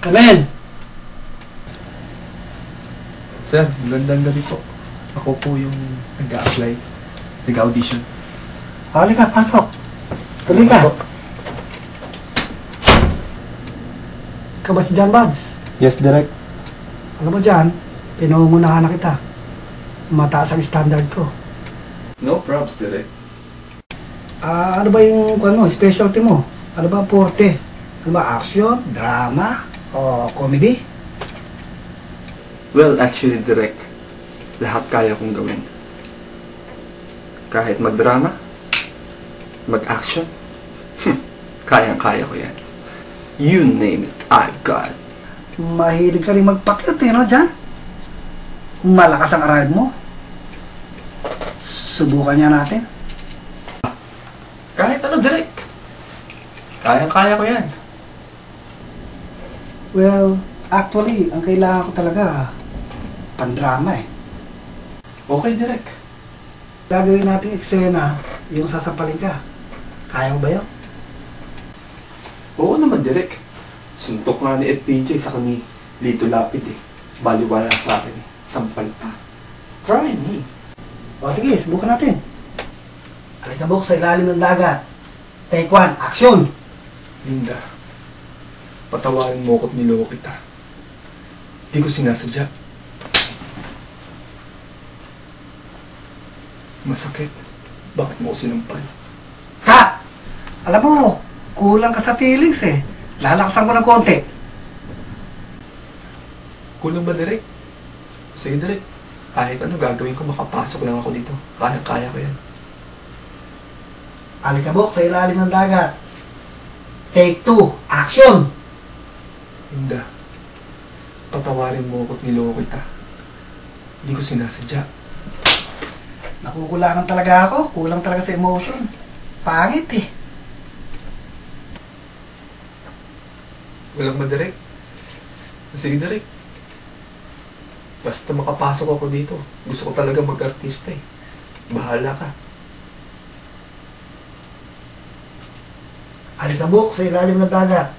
Amen! Sir, magandang gabi po. Ako po yung nag-a-apply, nag-audition. Halika, pasok. Tuloy ka. Ikaw ba si John Buds? Yes, Direk. Alam mo dyan, pinungunahan na kita. Mataas ang standard ko. No props, Direk. Ano ba yung specialty mo? Ano ba ang forte? Ano ba, action, drama, o comedy? Well, actually, Direk, lahat kaya kong gawin. Kahit mag-drama, mag-action, kayang-kaya ko yan. You name it, I got it. Mahilig ka rin magpakyat no, John? Malakas ang arrive mo. Subukan niya natin. Kahit ano, Direk. Kayang-kaya ko yan. Well, actually, ang kailangan ko talaga, pandrama eh. Okay, Direk. Gagawin natin eksena, yung sasampalin ka. Kaya mo ba yun? Oo naman, Direk. Suntok nga ni FPJ sa ni Lito Lapid eh. Baliwala sa akin eh. Sampal pa. Try me. O sige, subukan natin. Alikabok sa ilalim ng dagat. Take 1, action! Linda, patawarin mo ko't niloko kita. Di ko sinasadya. Masakit. Bakit mo ko sinampal? Cut! Alam mo, kulang ka sa feelings eh. Lalakasan ko ng konti. Kulang ba, Direk? Sige, Direk. Kahit ano gagawin ko, makapasok lang ako dito. Kaya-kaya ko yan. Alikabok sa ilalim ng dagat. Take 2, action! Linda, patawarin mo ko't niloko kita. Di ko sinasadya. Nakukulangan talaga ako. Kulang talaga sa emotion. Pangit eh. Walang ba, Direk? Sige, Direk. Basta makapasok ako dito. Gusto ko talaga mag-artista eh. Bahala ka. Alikabok sa ilalim ng dagat.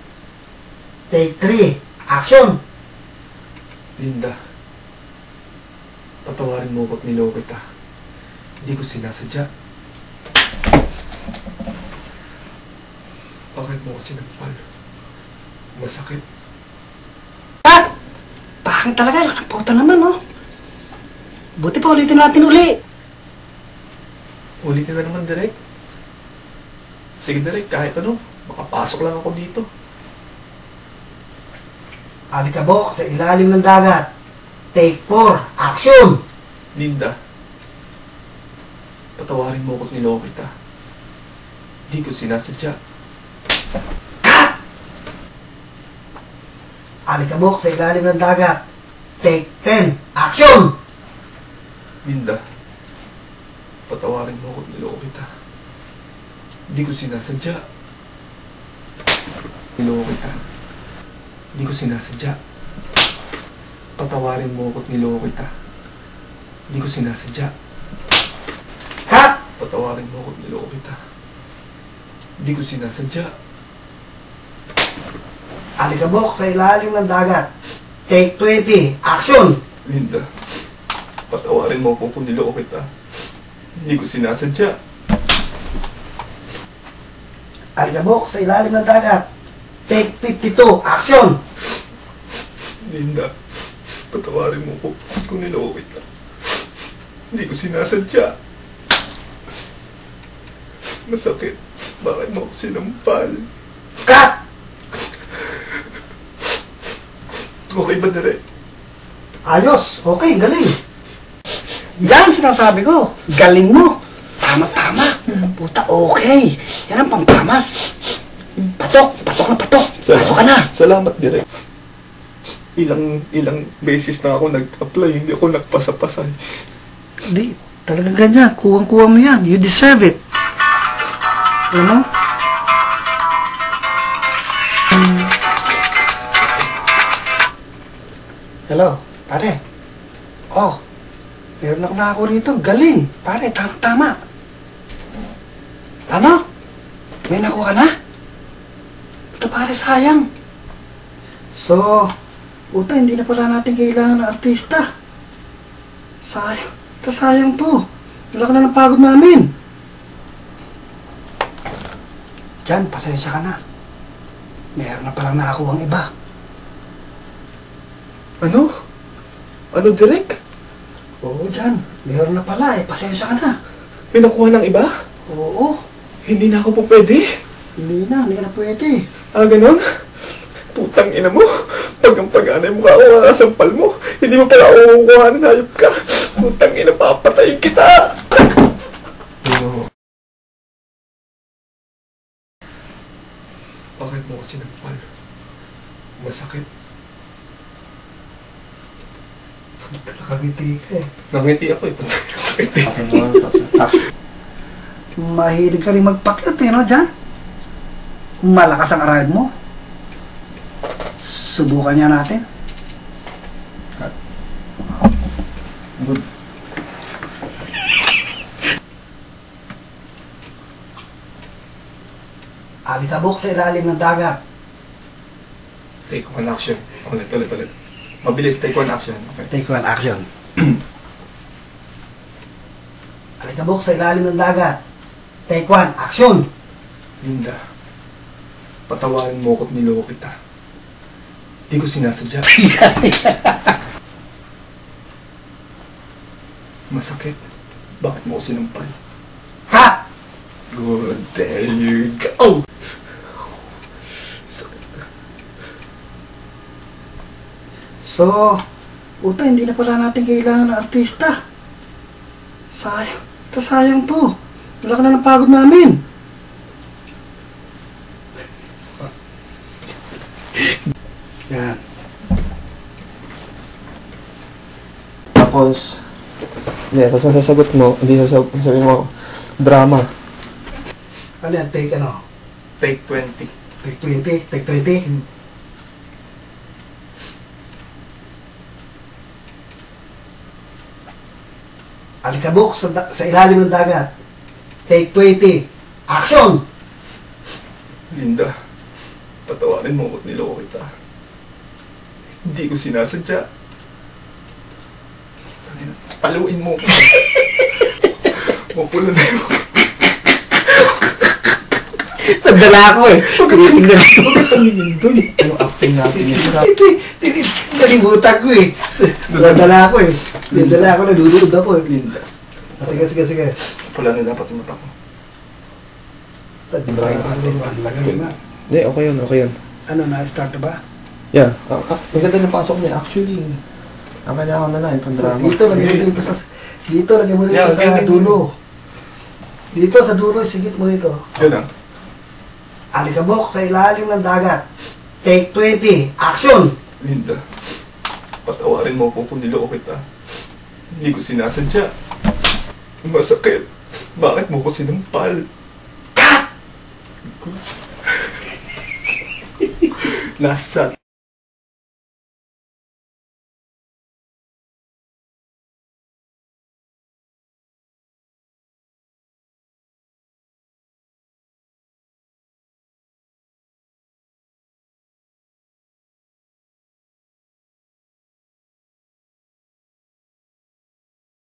Take 3, action! Linda, patawarin mo ko't niloko kita. Hindi ko sinasadya. Bakit mo ko sinampal? Masakit. Cut! Pangit talaga. Nakapunta naman, oh. Buti pa ulitin natin uli. Ulitin na naman, Direk. Sige, Direk, kahit ano. Makapasok lang ako dito. Alikabok sa ilalim ng dagat. Take 4, action! Linda, patawarin mo ko't niloko kita. Di ko sinasadya. Cut! Alikabok sa ilalim ng dagat. Take 10, action! Linda, patawarin mo ko't niloko kita. Di ko sinasadya. Niloko kita. Di ko sinasadya. Patawarin mo ko't niloko kita. Di ko sinasadya. Cut! Patawarin mo ko't niloko kita. Di ko sinasadya. Alikabok sa ilalim ng dagat. Take 20, action! Linda, patawarin mo kung niloko kita. Di ko sinasadya. Alikabok sa ilalim ng dagat. Take 52, action! Linda, patawarin mo kung niloko kita. Hindi ko sinasadya. Masakit. Bakit mo ako sinampal? Cut! Okay ba, Direk? Ayos, okay, galing. Yan sinasabi ko, galing mo. Tama-tama. Puta, okay. Yan ang pampamas. Patok na patok. Pasok ka na. Salamat, Direk. Ilang beses na ako nag-apply, hindi ako nagpasa-pasay. Hindi, talagang ganyan. Kuwang-kuwa mo yan. You deserve it. Alam mo? Hello, pare. Oh, meron ako nakako rito. Galing. Pare, tama-tama. Ano? May nakuha ka na? Ito pare, sayang. So, puta, hindi na pala natin kailangan ng artista. Sayang to. Laki na ng pagod namin. Jan, pasensya ka na. Meron na palang nakakuha ang iba. Ano? Ano, Direk? Oo, Jan. Meron na pala eh. Pasensya ka na. Pinakuha ng iba? Oo. Hindi na ako po pwede. Hindi ka na pwede. Ah, ganon? Putang ina mo. Pag ang pag-anay mo ka, makasampal mo. Hindi mo pala uukuha na hayop ka. Putang ina, papatayin kita. Bakit mo ko sinampal? Masakit. Nakangiti ka eh. Nangiti ako eh. Sakit eh. Mahilig ka rin magpakyat eh, no, Jan? Malakas ang arrive mo. Subukan niya natin. Good. Alitabok sa ilalim ng dagat. Take one action. Ulit. Mabilis, take one action. Okay. Take one action. Alitabok sa ilalim ng dagat. Take one action. Linda, patawarin mo ko't niloko kita. Di ko sinasadya. Masakit. Bakit mo ko sinampal? Cut! Good, there you go! Sakit na. So, puta, hindi na pala natin kailangan ng artista. Sayang to. Laki na ng pagod namin. Yan. Tapos, tapos ang sasagot mo, hindi sasabihin mo, drama. Ano yan? Take ano? Take 20. Take 20? Take 20? Alikabok sa ilalim ng dagat. Take 20. Action! Linda, patawarin mo ko't niloko kita. Hindi ko sinasadya. Paluin mo ko. Mapulo na yun. Nagdala ako eh. Tinitingnan ko. Bakit tumingin doon? Yung acting natin yun. Nalimutan ko eh. Nagdala ako eh. Nagdala ako, nalulunod ako eh. Linda. Sige. Pula na dapat yung mata ko. Lagay na. Hindi, okay yun. Ano, na-start na ba? Yeah. Ang ganda ng pasok niya. Actually, ang kailangan na lang, pang-drama. Dito, lagay mo dito sa dulo. Dito sa dulo, sigit mo dito. Yun ah. Alikabok sa ilalim ng dagat. Take 20. Action! Linda, patawarin mo ko kung niloko kita. Hindi ko sinasadya. Masakit. Bakit mo ko sinampal? Cut! Last shot.